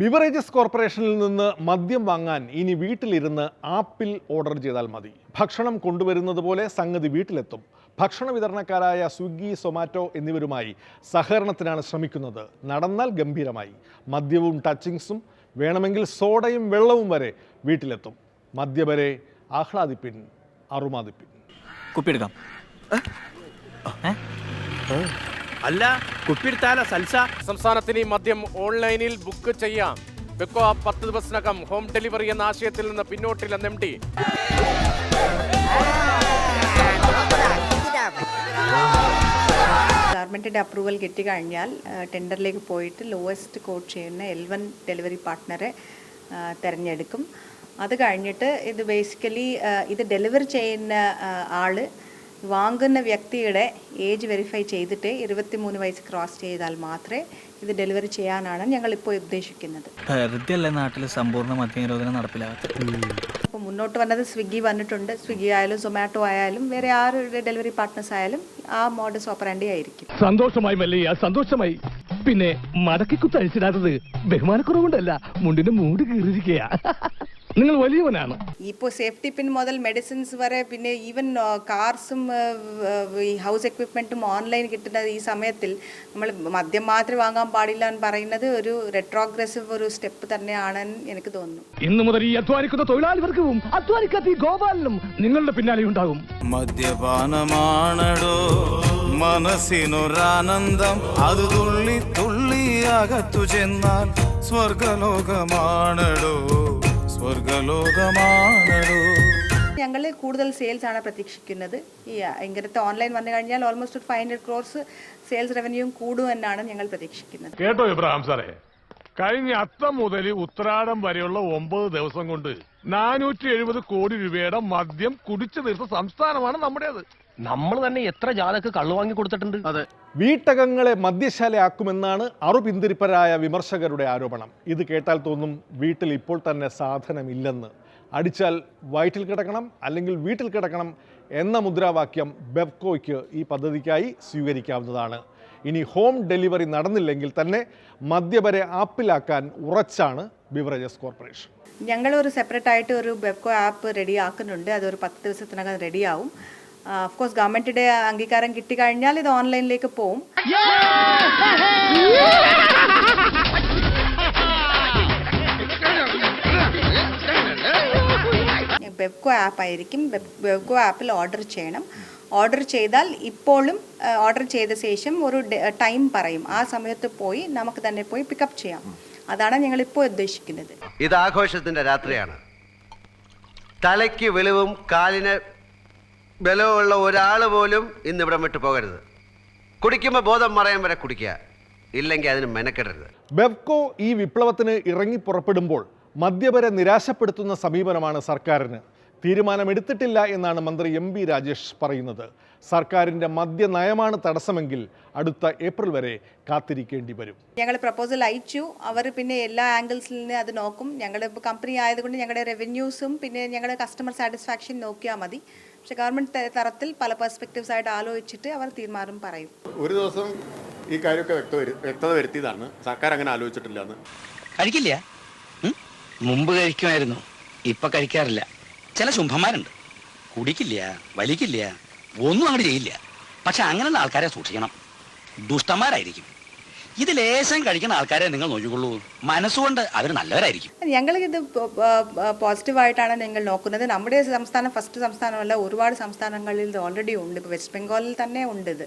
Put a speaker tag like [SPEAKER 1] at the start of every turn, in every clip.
[SPEAKER 1] Beverages കോർപ്പറേഷനിൽ നിന്ന് മദ്യം വാങ്ങാൻ ഇനി വീട്ടിലിരുന്ന് ആപ്പിൽ ഓർഡർ ചെയ്താൽ മതി. ഭക്ഷണം കൊണ്ടുവരുന്നത് പോലെ സംഗതി വീട്ടിലെത്തും. ഭക്ഷണ വിതരണക്കാരായ സ്വിഗ്ഗി, സൊമാറ്റോ എന്നിവരുമായി സഹകരണത്തിനാണ് ശ്രമിക്കുന്നത്. നടന്നാൽ ഗംഭീരമായി. മദ്യവും ടച്ചിങ്സും വേണമെങ്കിൽ സോഡയും വെള്ളവും വരെ വീട്ടിലെത്തും. മദ്യവരെ ആഹ്ലാദിപ്പിൻ, അറുമാദിപ്പിൻ.
[SPEAKER 2] കുപ്പിയെടുക്കാം.
[SPEAKER 3] അല്ല, കുപ്പിയെടുത്താല സൽസ.
[SPEAKER 4] സംസ്ഥാനത്തിന് ഈ മദ്യം ഓൺലൈനിൽ ബുക്ക് ചെയ്യാം. ബെക്കോ ആപ്പ് 10 ദിവസത്തിനകം ഹോം ഡെലിവറി എന്ന ആശയത്തിൽ നിന്ന് പിന്നോട്ടില്ലെന്ന് MD.
[SPEAKER 5] ഗവൺമെൻറ്റിൻ്റെ അപ്രൂവൽ കിട്ടിക്കഴിഞ്ഞാൽ ടെൻഡറിലേക്ക് പോയിട്ട് ലോവസ്റ്റ് കോട്ട് ചെയ്യുന്ന L1 ഡെലിവറി പാർട്ട്ണറെ തിരഞ്ഞെടുക്കും. അത് കഴിഞ്ഞിട്ട് ഇത് ബേസിക്കലി ഇത് ഡെലിവർ ചെയ്യുന്ന ആൾ വാങ്ങുന്ന വ്യക്തിയുടെ ഏജ് വെരിഫൈ ചെയ്തിട്ട് 23 വയസ്സ് ക്രോസ് ചെയ്താൽ മാത്രമേ ഇത് ഡെലിവറി ചെയ്യാനാണ് ഞങ്ങളിപ്പോൾ ഉദ്ദേശിക്കുന്നത്.
[SPEAKER 2] നാട്ടിൽ സമ്പൂർണ്ണ മദ്യനിരോധനം നടപ്പിലാകട്ടെ.
[SPEAKER 5] അപ്പോൾ മുന്നോട്ട് വന്നത് സ്വിഗ്ഗി വന്നിട്ടുണ്ട്. സ്വിഗ്ഗി ആയാലും സൊമാറ്റോ ആയാലും വേറെ ആരുടെ ഡെലിവറി പാർട്ട്നേഴ്സ് ആയാലും ആ മോഡസ് ഓപ്പറാൻഡി ആയിരിക്കും.
[SPEAKER 6] സന്തോഷമായി മല്ലയ്യ, സന്തോഷമായി. പിന്നെ മടക്കി കുത്തഴിച്ചിടാത്തത് ബഹുമാനക്കുറവുകൊണ്ടല്ല, മുണ്ടിന്റെ മൂട് കീറിയിരിക്കുക. നിങ്ങൾ വലിയവനാണ്.
[SPEAKER 5] ഇപ്പോൾ സേഫ്റ്റി പിൻ മുതൽ മെഡിസിൻസ് വരെ, പിന്നെ ഈവൻ കാർസും ഈ ഹൗസ് എക്വിപ്മെൻറ്റും ഓൺലൈൻ കിട്ടുന്നത് ഈ സമയത്തിൽ നമ്മൾ മദ്യം മാത്രമേ വാങ്ങാൻ പാടില്ല എന്ന് പറയുന്നത് ഒരു റെട്രോഗ്രസീവ് ഒരു സ്റ്റെപ്പ് തന്നെയാണെന്ന് എനിക്ക് തോന്നുന്നു.
[SPEAKER 6] ഇന്നു മുതൽ ഈ അധ്വാനിക്കുന്ന തൊഴിലാളി വർഗവും അധ്വാനിക്കാത്ത ഈ ഗോപാലനും നിങ്ങളുടെ പിന്നാലെ ഉണ്ടാകും.
[SPEAKER 7] മദ്യപാനമാണടോ മനസ്സിനൊരാനന്ദം, അത് തുള്ളി തുള്ളി അകത്തു ചെന്നാൽ സ്വർഗലോകമാണടോ, സ്വർഗലോകമാണടോ.
[SPEAKER 5] ഞങ്ങൾ കൂടുതൽ സെയിൽസ് ആണ് പ്രതീക്ഷിക്കുന്നത്. ഈ ഇങ്ങനത്തെ ഓൺലൈൻ വന്നു കഴിഞ്ഞാൽ ഓൾമോസ്റ്റ് 500 crores സെയിൽസ് റവന്യൂവും കൂടുമെന്നാണ് ഞങ്ങൾ പ്രതീക്ഷിക്കുന്നത്.
[SPEAKER 6] കേട്ടോ ഇബ്രാഹിം സാറേ, കഴിഞ്ഞ അത്തം മുതൽ ഉത്രാടം വരെയുള്ള 9 ദിവസം കൊണ്ട് 470 കോടി രൂപയുടെ മദ്യം കുടിച്ചു തീർത്ത സംസ്ഥാനമാണ് നമ്മുടേത്. നമ്മൾ തന്നെ എത്ര ജാഥക്ക് കള്ളു വാങ്ങി കൊടുത്തിട്ടുണ്ട്.
[SPEAKER 1] അതെ, വീട്ടകങ്ങളെ മദ്യശാലയാക്കുമെന്നാണ് അറുപിന്തിരിപ്പരായ വിമർശകരുടെ ആരോപണം. ഇത് കേട്ടാൽ തോന്നും വീട്ടിൽ ഇപ്പോൾ തന്നെ സാധനമില്ലെന്ന്. അടിച്ചാൽ വയറ്റിൽ കിടക്കണം, അല്ലെങ്കിൽ വീട്ടിൽ കിടക്കണം എന്ന മുദ്രാവാക്യം ബെവ്കോയ്ക്ക് ഈ പദ്ധതിക്കായി സ്വീകരിക്കാവുന്നതാണ്. ഇനി ഹോം ഡെലിവറി നടന്നില്ലെങ്കിൽ തന്നെ മദ്യവരെ ആപ്പിലാക്കാൻ ഉറച്ചാണ് ബിവറേജസ് കോർപ്പറേഷൻ.
[SPEAKER 5] ഞങ്ങളൊരു സെപ്പറേറ്റ് ആയിട്ട് ഒരു ബെവ്കോ ആപ്പ് റെഡി ആക്കുന്നുണ്ട്. അതൊരു 10 ദിവസത്തിനകം റെഡിയാവും. ഓഫ്കോഴ്സ് ഗവൺമെൻറ്റിൻ്റെ അംഗീകാരം കിട്ടിക്കഴിഞ്ഞാൽ ഇത് ഓൺലൈനിലേക്ക് പോവും. ബെവ്കോ ആപ്പ് ആയിരിക്കും. ബെവ്കോ ആപ്പിൽ ഓർഡർ ചെയ്യണം. ഓർഡർ ചെയ്താൽ ഇപ്പോഴും ഓർഡർ ചെയ്ത ശേഷം ഒരു ടൈം പറയും. ആ സമയത്ത് പോയി നമുക്ക് തന്നെ പോയി പിക്കപ്പ് ചെയ്യാം. അതാണ് ഞങ്ങളിപ്പോൾ ഉദ്ദേശിക്കുന്നത്.
[SPEAKER 8] ഇത് ആഘോഷത്തിൻ്റെ രാത്രിയാണ്. തലയ്ക്ക് വെളിവും കാലിന് ബലമുള്ള ഒരാൾ പോലും ഇന്നിവിടെ വിട്ടു പോകരുത്. കുടിക്കുമ്പോൾ ബോധം മറയാൻ വരെ കുടിക്കുക, ഇല്ലെങ്കിൽ അതിന് മെനക്കെടരുത്.
[SPEAKER 1] ബെവ്കോ ഈ വിപ്ലവത്തിന് ഇറങ്ങി പുറപ്പെടുമ്പോൾ മദ്യവരെ നിരാശപ്പെടുത്തുന്ന സമീപനമാണ് സർക്കാരിന്. തീരുമാനമെടുത്തിട്ടില്ല എന്നാണ് മന്ത്രി MB രാജേഷ് പറയുന്നത്. സർക്കാരിൻ്റെ മദ്യനയമാണ് തടസ്സമെങ്കിൽ അടുത്ത ഏപ്രിൽ വരെ കാത്തിരിക്കേണ്ടി വരും.
[SPEAKER 5] ഞങ്ങൾ പ്രപ്പോസൽ അയച്ചു. അവർ പിന്നെ എല്ലാ ആംഗിൾസിൽ നിന്ന് അത് നോക്കും. ഞങ്ങളുടെ കമ്പനി ആയതുകൊണ്ട് ഞങ്ങളുടെ റവന്യൂസും പിന്നെ ഞങ്ങളുടെ കസ്റ്റമർ സാറ്റിസ്ഫാക്ഷൻ നോക്കിയാൽ മതി. പക്ഷെ ഗവൺമെൻറ് തരത്തിൽ പല പെർസ്പെക്റ്റീവ്സ് ആയിട്ട് ആലോചിച്ചിട്ട് അവർ തീരുമാനം പറയും.
[SPEAKER 9] ഒരു ദിവസം ഈ കാര്യമൊക്കെ വ്യക്തത വരുത്തിയതാണ്. സർക്കാർ അങ്ങനെ ആലോചിച്ചിട്ടില്ല എന്ന്.
[SPEAKER 2] കഴിക്കില്ല, മുമ്പ് കഴിക്കുമായിരുന്നു, ഇപ്പൊ കഴിക്കാറില്ല. ചില ശുംഭന്മാരുണ്ട്, കുടിക്കില്ല, വലിക്കില്ല, ഒന്നും അങ്ങോട്ട് ചെയ്യില്ല. പക്ഷെ അങ്ങനെയുള്ള ആൾക്കാരെ സൂക്ഷിക്കണം, ദുഷ്ടന്മാരായിരിക്കും. ഇത് ലേശം കഴിക്കുന്ന ആൾക്കാരെ നിങ്ങൾ നോക്കിക്കൊള്ളൂ, മനസ്സുകൊണ്ട് അവർ നല്ലവരായിരിക്കും.
[SPEAKER 5] ഞങ്ങൾ ഇത് പോസിറ്റീവായിട്ടാണ് ഞങ്ങൾ നോക്കുന്നത്. നമ്മുടെ സംസ്ഥാനം ഫസ്റ്റ് സംസ്ഥാനമല്ല, ഒരുപാട് സംസ്ഥാനങ്ങളിൽ ഇത് ഓൾറെഡി ഉണ്ട്. ഇപ്പോൾ വെസ്റ്റ് ബംഗാളിൽ തന്നെ ഉണ്ട് ഇത്.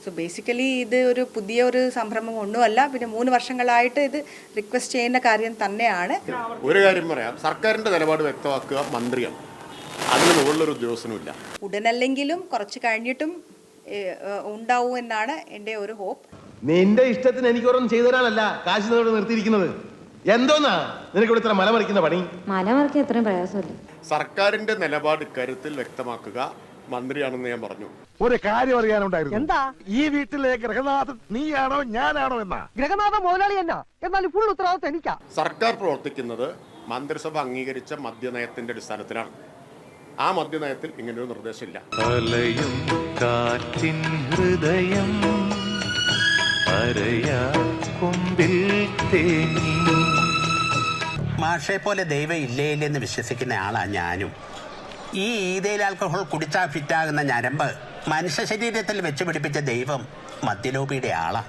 [SPEAKER 5] സോ ബേസിക്കലി ഇത് ഒരു പുതിയ ഒരു സംരംഭം ഒന്നുമല്ല. പിന്നെ 3 വർഷങ്ങളായിട്ട് ഇത് റിക്വസ്റ്റ് ചെയ്യുന്ന കാര്യം തന്നെയാണ്.
[SPEAKER 9] ഒരു കാര്യം പറയാം, സർക്കാരിൻ്റെ നിലപാട് വ്യക്തമാക്കുക മന്ത്രിയാണ്, അതിന് മുകളിലൊരു ഉദ്യോഗസ്ഥനുമില്ല.
[SPEAKER 5] ഉടനല്ലെങ്കിലും കുറച്ച് കഴിഞ്ഞിട്ടും ഉണ്ടാവും എന്നാണ് എൻ്റെ ഒരു ഹോപ്പ്.
[SPEAKER 10] നിന്റെ ഇഷ്ടത്തിന് എനിക്കൊന്നും ചെയ്തു തരാനല്ല കാശ് നിർത്തിയിരിക്കുന്നത്. എന്തോന്നാ നിനക്ക് ഇവിടെ ഇത്ര മലമറിക്കുന്ന പണി?
[SPEAKER 11] മലമറിക്കാൻ എത്രയും പ്രയാസമില്ല.
[SPEAKER 9] സർക്കാരിന്റെ നിലപാട് ഇക്കാര്യത്തിൽ വ്യക്തമാക്കുക മന്ത്രിയാണെന്ന് ഞാൻ പറഞ്ഞു.
[SPEAKER 6] ഒരു കാര്യം അറിയാനുണ്ടായിരുന്നു. എന്താ? ഈ വീട്ടിലെ ഗൃഹനാഥൻ നീയാണോ ഞാനാണോ എന്നാ? ഗൃഹനാഥ മുതലാളി എന്നാ, എന്നാൽ ഫുൾ ഉത്തരവാദിത്വം എനിക്കാ.
[SPEAKER 9] സർക്കാർ പ്രവർത്തിക്കുന്നത് മന്ത്രിസഭ അംഗീകരിച്ച മദ്യനയത്തിന്റെ അടിസ്ഥാനത്തിലാണ്. ആ മദ്യനയത്തിൽ ഇങ്ങനൊരു നിർദ്ദേശമില്ല.
[SPEAKER 7] കാറ്റിൻ ഹൃദയം കൊമ്പിൽ തേങ്ങി
[SPEAKER 2] മാഷെ പോലെ ദൈവം ഇല്ലേ ഇല്ലെന്ന് വിശ്വസിക്കുന്ന ആളാ ഞാനും. ഈ ഈതയിൽ ആൽക്കഹോൾ കുടിച്ചാൽ ഫിറ്റാകുന്ന ഞരമ്പ് മനുഷ്യ ശരീരത്തിൽ വെച്ച് പിടിപ്പിച്ച ദൈവം മദ്യലോപിയുടെ ആളാ.